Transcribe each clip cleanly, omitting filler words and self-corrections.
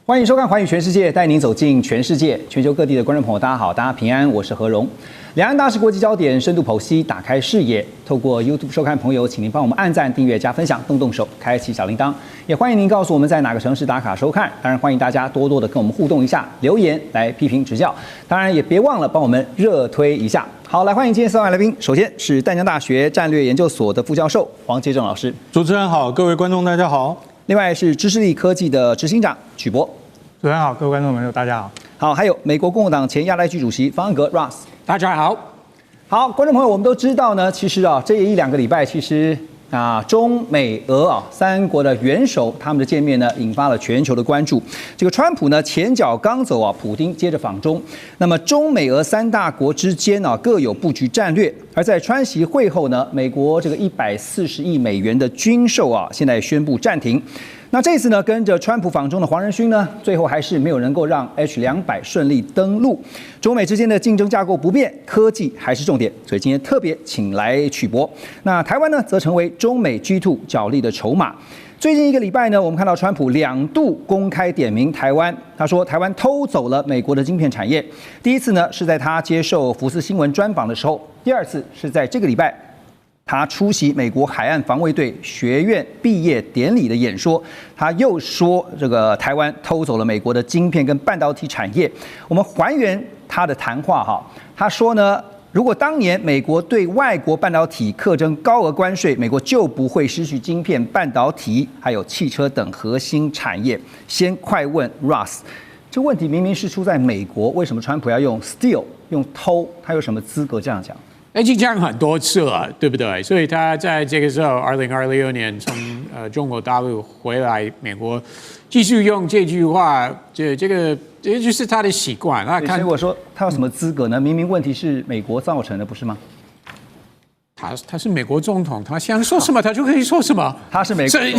歡迎收看《寰宇全世界》，帶您走進全世界。全球各地的觀眾朋友，大家好，大家平安，我是何榮。兩岸大事國際焦點，深度剖析，打開視野。透過 YouTube 收看朋友，請您幫我們按讚、訂閱、加分享，動動手，開啟小鈴鐺。也歡迎您告訴我們在哪個城市打卡收看。當然，歡迎大家多多的跟我們互動一下，留言來批評指教。當然，也別忘了幫我們熱推一下。好，來歡迎今天3位來賓。首先是淡江大學戰略研究所的副教授黃杰正老師。主持人好，各位觀眾大家好。另外是知識力科技的執行長曲博。主持人好，各位觀眾朋友大家好。好，還有美國共和黨前亞太區主席方恩格 Ross。大家好。好，觀眾朋友，我們都知道呢，其實這1-2個禮拜，其實中美俄3國的元首他們的見面呢，引發了全球的關注。這個川普呢前腳剛走普丁接着訪中。那麼中美俄3大國之間各有布局戰略。而在川習會後呢，美國這個140億美元的軍售現在宣布暫停。那這次呢，跟着川普訪中的黃仁勳呢，最後還是沒有能夠讓 H200順利登陸。中美之間的競爭架構不變，科技還是重點，所以今天特別請來曲博。那台灣呢，則成為中美 G2 角力的籌碼。最近1個禮拜呢，我們看到川普2度公開點名台灣，他說台灣偷走了美國的晶片產業。第一次呢，是在他接受福斯新聞專訪的時候；第二次是在這個禮拜。他出席美國海岸防衛隊學院畢業典禮的演說，他又說這個台灣偷走了美國的晶片跟半導體產業。我們還原他的談話他說呢，如果當年美國對外國半導體課徵高額關稅，美國就不會失去晶片、半導體還有汽車等核心產業。先快問 Ross， 這問題明明是出在美國，為什麼川普要用 steal 用偷？他有什麼資格這樣講？已經講很多次了，對不對？所以他在這個時候，2026年從中國大陸回來美國，繼續用這句話，這就是他的習慣。他看，所以我說他有什麼資格呢？明明問題是美國造成的，不是嗎？他是美國總統，他想說什麼他就可以說什麼。他是美國總統，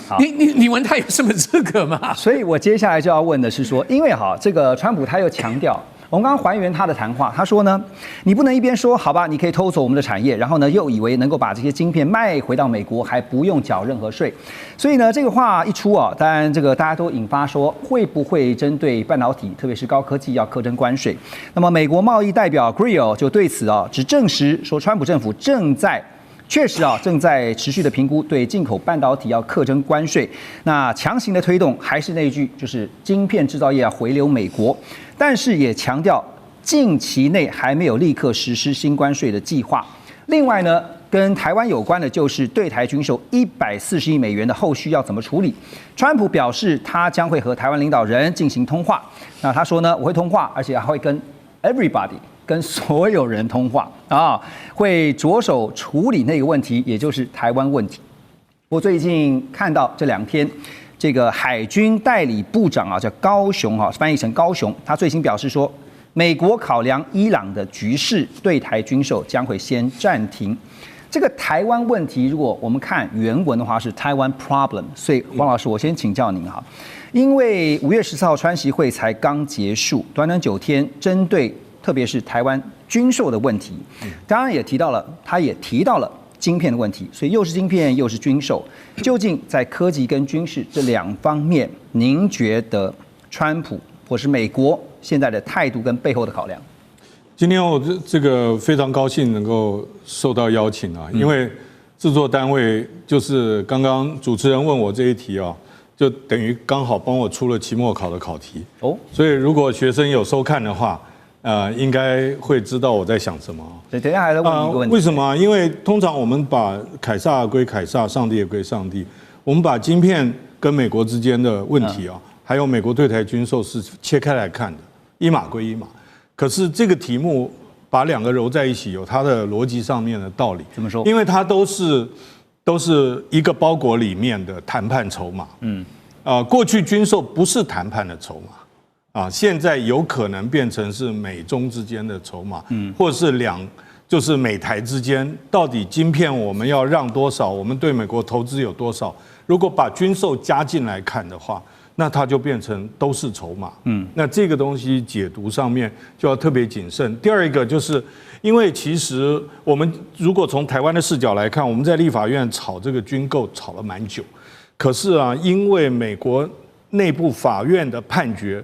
所以你問他有什麼資格嗎？所以我接下來就要問的是說，因為這個川普他又強調。我們剛剛還原他的談話，他說呢，你不能一邊說好吧，你可以偷走我們的產業，然後呢又以為能夠把這些晶片賣回到美國，還不用繳任何稅。所以呢，這個話一出當然這個大家都引發說，會不會針對半導體，特別是高科技要課徵關稅？那麼美國貿易代表 Greer 就對此只證實說，川普政府正在持續的評估對進口半導體要課徵關稅。那強行的推動還是那一句，就是晶片製造業要回流美國。但是也強調，近期內還沒有立刻實施新關稅的計劃。另外呢，跟台灣有關的就是對台軍售140億美元的後續要怎麼處理。川普表示，他將會和台灣領導人進行通話。那他說呢，我會通話，而且還會跟 everybody， 跟所有人通話會着手處理那個問題，也就是台灣問題。我最近看到這2天。這個海軍代理部長叫高雄翻譯成高雄，他最新表示說，美國考量伊朗的局勢，對台軍售將會先暫停。這個台灣問題，如果我們看原文的話是 Taiwan problem， 所以黃老師，我先請教您因為5月14號川習會才剛結束，短短9天，針對特別是台灣軍售的問題，當然他也提到了。晶片的問題，所以又是晶片又是軍售，究竟在科技跟軍事這2方面，您覺得川普或是美國現在的態度跟背後的考量？今天我這個非常高興能夠受到邀請因為製作單位就是剛剛主持人問我這一題就等於剛好幫我出了期末考的考題所以如果學生有收看的話。應該會知道我在想什麼。對，等一下還在問一個問題。為什麼？因為通常我們把凱撒歸凱撒，上帝也歸上帝。我們把晶片跟美國之間的問題還有美國對台軍售是切開來看的，一碼歸一碼。可是這個題目把2個揉在一起，有它的邏輯上面的道理。怎麼說？因為它都是一個包裹裡面的談判籌碼。過去軍售不是談判的籌碼。現在有可能變成是美中之間的籌碼，或者是就是美台之間到底晶片我們要讓多少，我們對美國投資有多少？如果把軍售加進來看的話，那它就變成都是籌碼。那這個東西解讀上面就要特別謹慎。第二一個就是因為其實我們如果從台灣的視角來看，我們在立法院炒這個軍購炒了蠻久，可是因為美國內部法院的判決，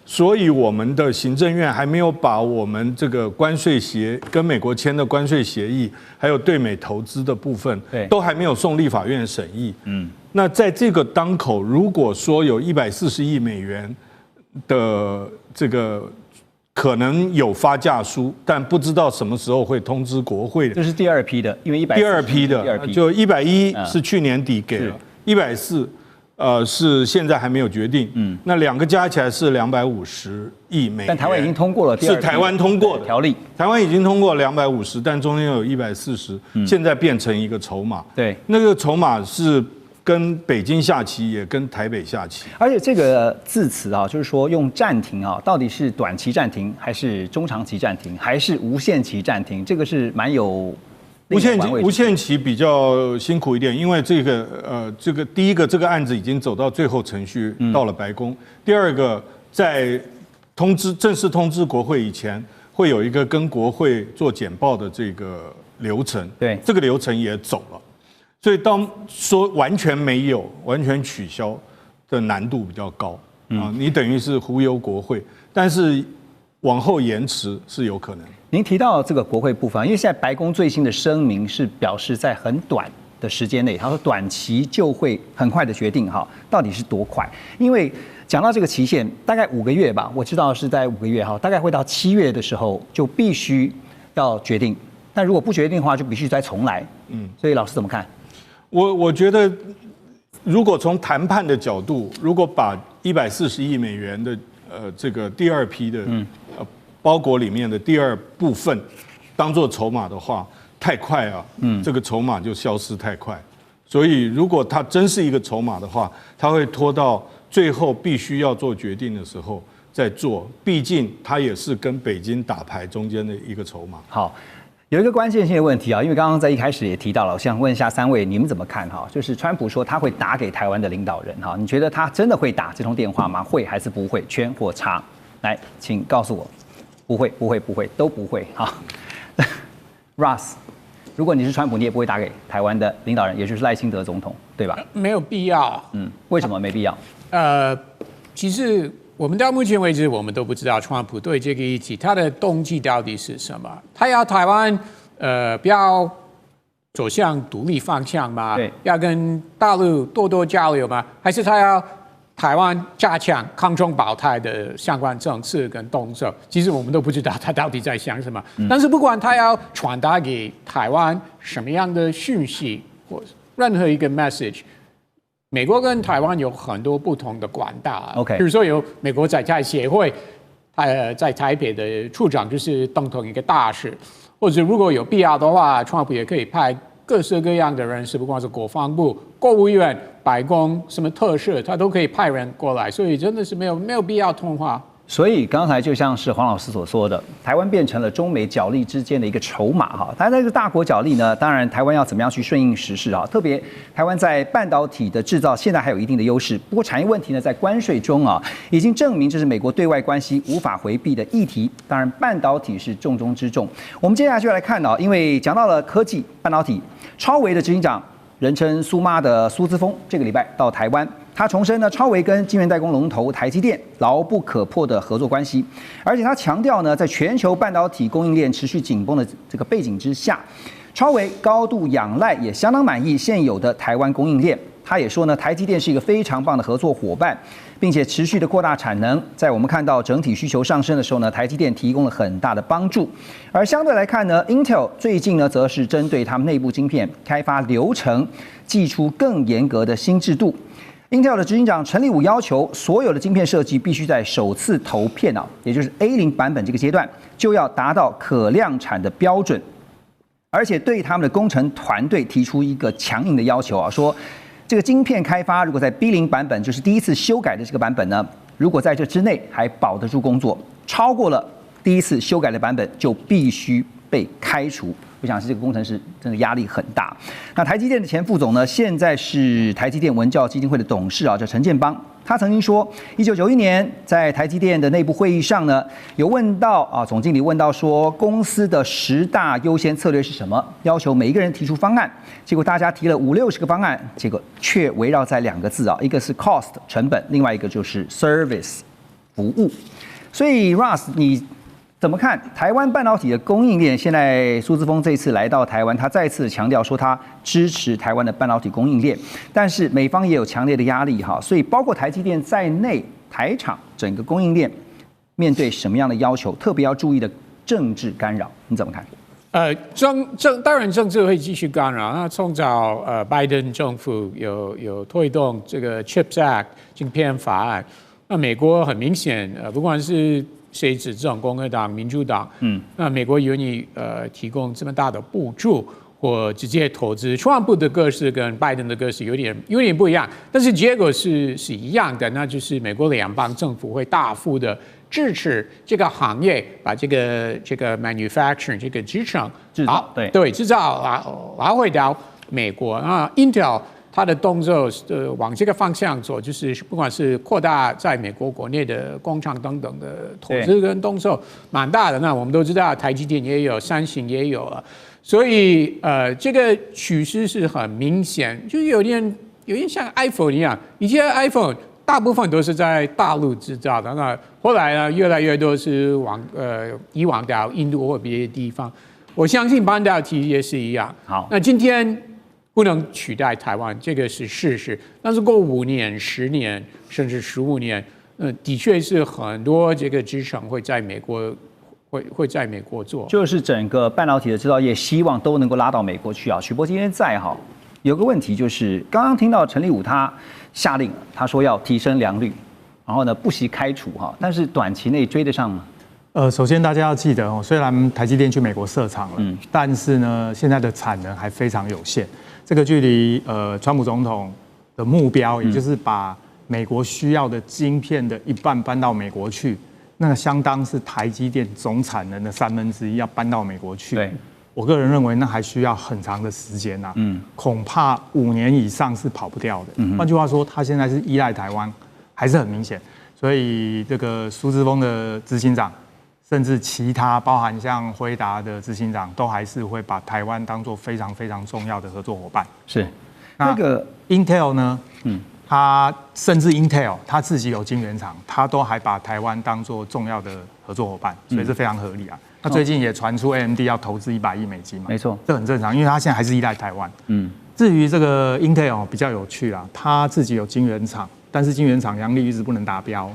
所以我們的行政院還沒有把我們這個關稅跟美國簽的關稅協議，還有對美投資的部分，都還沒有送立法院審議。那在這個當口，如果說有140億美元的這個可能有發價書，但不知道什麼時候會通知國會。這是第二批的，因為第二批的就110是去年底給了，140是現在還沒有決定。那兩個加起來是250億美元。但台灣已經通過了第二批，是台灣通過的條例。台灣已經通過250，但中間有140，現在變成一個籌碼。对，那個籌碼是跟北京下棋，也跟台北下棋。而且這個字詞啊，就是說用暫停啊，到底是短期暫停，還是中長期暫停，還是無限期暫停？這個是蠻有。無限期比較辛苦一點，因為這個第一個這個案子已經走到最後程序，到了白宮。第二個，在正式通知國會以前，會有一個跟國會做簡報的這個流程。對，這個流程也走了，所以當說完全沒有、完全取消的難度比較高啊，你等於是忽悠國會，但是往後延遲是有可能。您提到這個國會部分，因為現在白宮最新的聲明是表示在很短的時間內，他說短期就會很快的決定哈，到底是多快？因為講到這個期限，大概5個月吧，我知道是在5個月哈，大概會到7月的時候就必須要決定，但如果不決定的話，就必須再重來。所以老師怎麼看？我覺得，如果從談判的角度，如果把140億美元的這個第二批的包裹裡面的第二部分當做籌碼的話，太快啊，這個籌碼就消失太快。所以如果它真是一個籌碼的話，它會拖到最後必須要做決定的時候再做。畢竟它也是跟北京打牌中間的一個籌碼。好，有一個關鍵性的問題啊，因為剛剛在一開始也提到了，我想問一下3位，你們怎麼看哈？就是川普說他會打給台灣的領導人哈，你覺得他真的會打這通電話嗎？會還是不會？圈或叉？來，請告訴我。不會，都不會。好 ，Ross， 如果你是川普，你也不會打給台灣的領導人，也就是賴清德總統，對吧？沒有必要。為什麼沒必要？其實我們到目前為止，我們都不知道川普對這個議題他的動機到底是什麼。他要台灣不要走向獨立方向嗎？對，要跟大陸多多交流嗎？還是他要台灣加強抗中保台的相關政策跟動作，其實我們都不知道他到底在想什麼。但是不管他要傳達給台灣什麼樣的訊息或任何一個 message， 美國跟台灣有很多不同的管道。OK， 比如說有美國在台協會，在台北的處長就是當同一個大使，或者如果有必要的話，川普也可以派各式各樣的人士，不管是國防部、國務院、白宮、什麼特赦，他都可以派人過來，所以真的是沒有必要通話。所以剛才就像是黃老師所說的，台灣變成了中美角力之間的一個籌碼哈。但在這個大國角力呢，當然台灣要怎麼樣去順應時勢啊？特別台灣在半導體的製造現在還有一定的優勢，不過產業問題呢，在關稅中啊，已經證明這是美國對外關係無法回避的議題。當然，半導體是重中之重。我們接下來就來看因為講到了科技半導體，超微的執行長，人稱蘇媽的蘇姿豐，這個禮拜到台灣。他重申呢，超微跟晶圓代工龍頭台積電牢不可破的合作關係，而且他強調呢，在全球半導體供應鏈持續緊繃的這個背景之下，超微高度仰賴也相當滿意現有的台灣供應鏈。他也說呢，台積電是一個非常棒的合作夥伴，並且持續的擴大產能。在我們看到整體需求上升的時候呢，台積電提供了很大的幫助。而相对來看呢 ，Intel 最近呢，則是針對他們內部晶片開發流程，祭出更嚴格的新制度。Intel 的執行長陳立武要求，所有的晶片設計必須在首次投片也就是 A0 版本這個階段，就要達到可量產的標準，而且對他們的工程團隊提出一個強硬的要求說這個晶片開發如果在 B0 版本，就是第一次修改的這個版本呢，如果在這之內還保得住工作，超過了第一次修改的版本，就必須被開除。我想是這個工程師真的壓力很大。那台積電的前副總呢，現在是台積電文教基金會的董事啊，叫陳建邦。他曾經說，1991年在台積電的內部會議上呢，有問到啊，總經理問到說，公司的10大優先策略是什麼？要求每一個人提出方案。結果大家提了50-60個方案，結果卻圍繞在2個字啊，一個是 cost 成本，另外一個就是 service 服務。所以 Ross， 你怎麼看台灣半導體的供應鏈？現在蘇姿豐這次來到台灣，他再次強調說他支持台灣的半導體供應鏈，但是美方也有強烈的壓力哈，所以包括台積電在內，台廠整個供應鏈面對什麼樣的要求，特別要注意的政治干擾，你怎麼看？當然政治會繼續干擾。那從早拜登政府有推動這個 CHIPS Act 晶片法案，那美國很明顯不管是誰執政，共和黨、民主黨，那美國願意提供這麼大的補助或直接投資。特朗普的個式跟拜登的個式有點不一樣，但是結果是一樣的，那就是美國聯邦政府會大幅的支持這個行業，把這個 manufacturing 這個製程製造拿回到美國。那 Intel 它的動作往這個方向走，就是不管是擴大在美國國內的工廠等等的投資跟動作蠻大的。那我們都知道台積電也有，三星也有了，所以這個趨勢是很明顯，就有點像 iPhone 一樣，以前 iPhone 大部分都是在大陸製造的，那後來呢越來越多是移往到印度或別的地方。我相信半導體也是一樣。好，那今天不能取代台灣，這個是事實。但是過5年、10年甚至15年，的確是很多這個製程會在美國會在美國做。就是整個半導體的製造業，希望都能夠拉到美國去啊。許博今天在哈，有個問題就是，剛剛聽到陳立武他下令了，他說要提升良率，然后呢不惜開除哈，但是短期內追得上嗎？首先大家要記得哦，雖然台積電去美國設廠了，但是呢現在的產能還非常有限。這個距離川普總統的目標，也就是把美國需要的晶片的1半搬到美國去，那個相當是台積電總產能的1/3要搬到美國去。對，我個人認為那還需要很長的時間吶，恐怕5年以上是跑不掉的。換句話說，他現在是依賴台灣，還是很明顯。所以這個蘇姿豐的執行長，甚至其他包含像輝達的執行長，都還是會把台灣當作非常非常重要的合作夥伴。是，那個 Intel 呢？他甚至 Intel 他自己有晶圓廠，他都還把台灣當作重要的合作夥伴，所以這非常合理啊。那最近也傳出 AMD 要投資100億美金嘛，沒錯，這很正常，因為他現在還是依賴台灣。至於這個 Intel 比較有趣啦，他自己有晶圓廠，但是晶圓廠良率一直不能達標。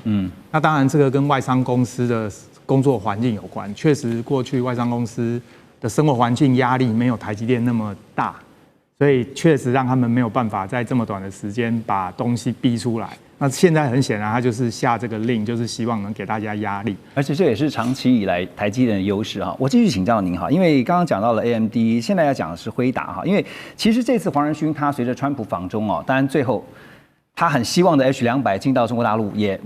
那當然這個跟外商公司的工作環境有關，確實過去外商公司的生活環境壓力沒有台積電那麼大，所以確實讓他們沒有辦法在這麼短的時間把東西逼出來。那現在很顯然，他就是下這個令，就是希望能給大家壓力，而且這也是長期以來台積電的優勢哈。我繼續請教您哈，因為剛剛講到了 AMD， 現在要講的是輝達哈，因為其實這次黃仁勳他隨着川普訪中哦，當然最後他很希望的 H200進到中國大陸也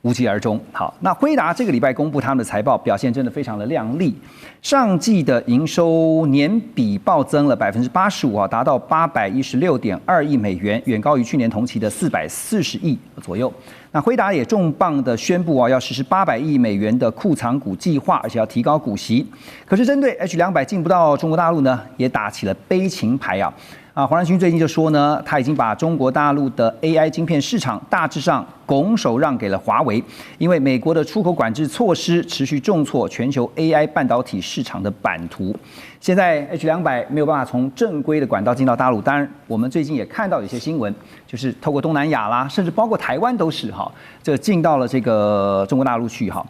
無疾而終。好，那輝達這個禮拜公布他們的財報，表現真的非常的亮麗。上季的營收年比暴增了85%啊，達到816.2億美元，遠高於去年同期的440億左右。那輝達也重磅的宣布啊，要實施800億美元的庫藏股計劃，而且要提高股息。可是針對 H200進不到中國大陸呢，也打起了悲情牌啊。黃仁勳最近就說呢，他已經把中國大陸的 AI 晶片市場大致上拱手讓給了華為，因為美國的出口管制措施持續重挫全球 AI 半導體市場的版圖。現在 H200沒有辦法從正規的管道進到大陸，當然我們最近也看到有些新聞，就是透過東南亞啦，甚至包括台灣都是哈，這進到了這個中國大陸去哈。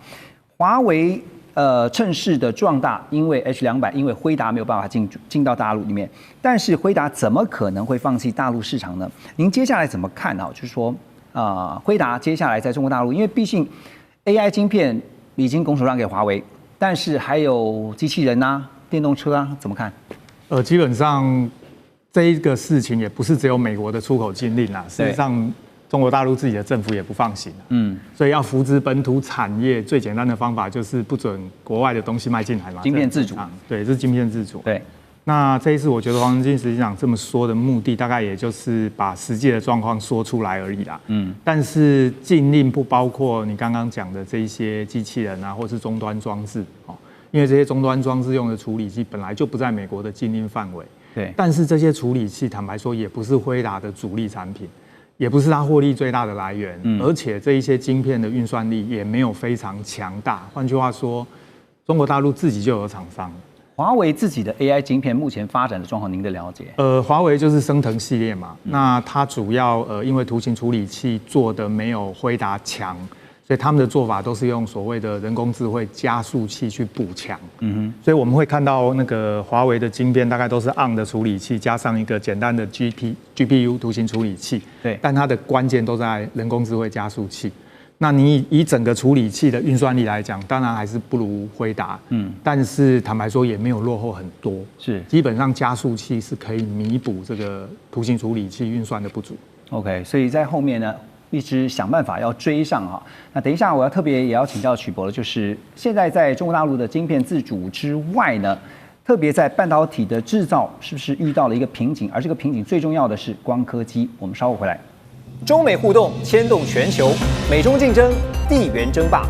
華為趁勢的壯大，因為 H200，因為輝達沒有辦法進到大陸裡面，但是輝達怎麼可能會放棄大陸市場呢？您接下來怎麼看啊？就是說，輝達接下來在中國大陸，因為畢竟 AI 晶片已經拱手讓給華為，但是還有機器人啊、電動車啊，怎麼看？基本上這一個事情也不是只有美國的出口禁令啦，事實上中國大陸自己的政府也不放行，所以要扶植本土產業，最簡單的方法就是不准國外的東西賣進來嘛，晶片自主，對，是晶片自主。對，那這一次，我覺得黃仁勳執行長這麼說的目的，大概也就是把實際的狀況說出來而已啦。但是禁令不包括你剛剛講的這一些機器人啊，或是終端裝置哦，因為這些終端裝置用的處理器本來就不在美國的禁令範圍。對。但是這些處理器，坦白說，也不是輝達的主力產品，也不是它獲利最大的來源，而且這一些晶片的運算力也沒有非常強大。換句話說，中國大陸自己就有廠商。華為自己的 AI 晶片目前發展的狀況，您的了解？華為就是昇騰系列嘛，那它主要因為圖形處理器做的沒有輝達強，所以他們的做法都是用所謂的人工智慧加速器去補強。所以我們會看到那個華為的晶片大概都是 ARM 的處理器加上一個簡單的 GPU 圖形處理器，对，但它的關鍵都在人工智慧加速器。那你以整個處理器的運算力來講，當然還是不如輝達，但是坦白說也沒有落後很多，是基本上加速器是可以彌補這個圖形處理器運算的不足。OK， 所以在後面呢，一直想辦法要追上哈。那等一下我要特別也要請教曲博的，就是現在在中國大陸的晶片自主之外呢，特別在半導體的製造是不是遇到了一個瓶頸？而這個瓶頸最重要的是光刻機。我們稍後回來。中美互動牽動全球，美中競爭，地緣爭霸，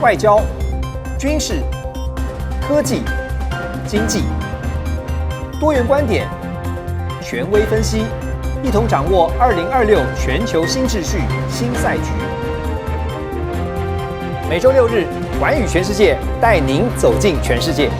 外交、軍事、科技、經濟，多元觀點，權威分析，一同掌握2026全球新秩序、新賽局。每週6日，寰宇全世界，帶您走進全世界。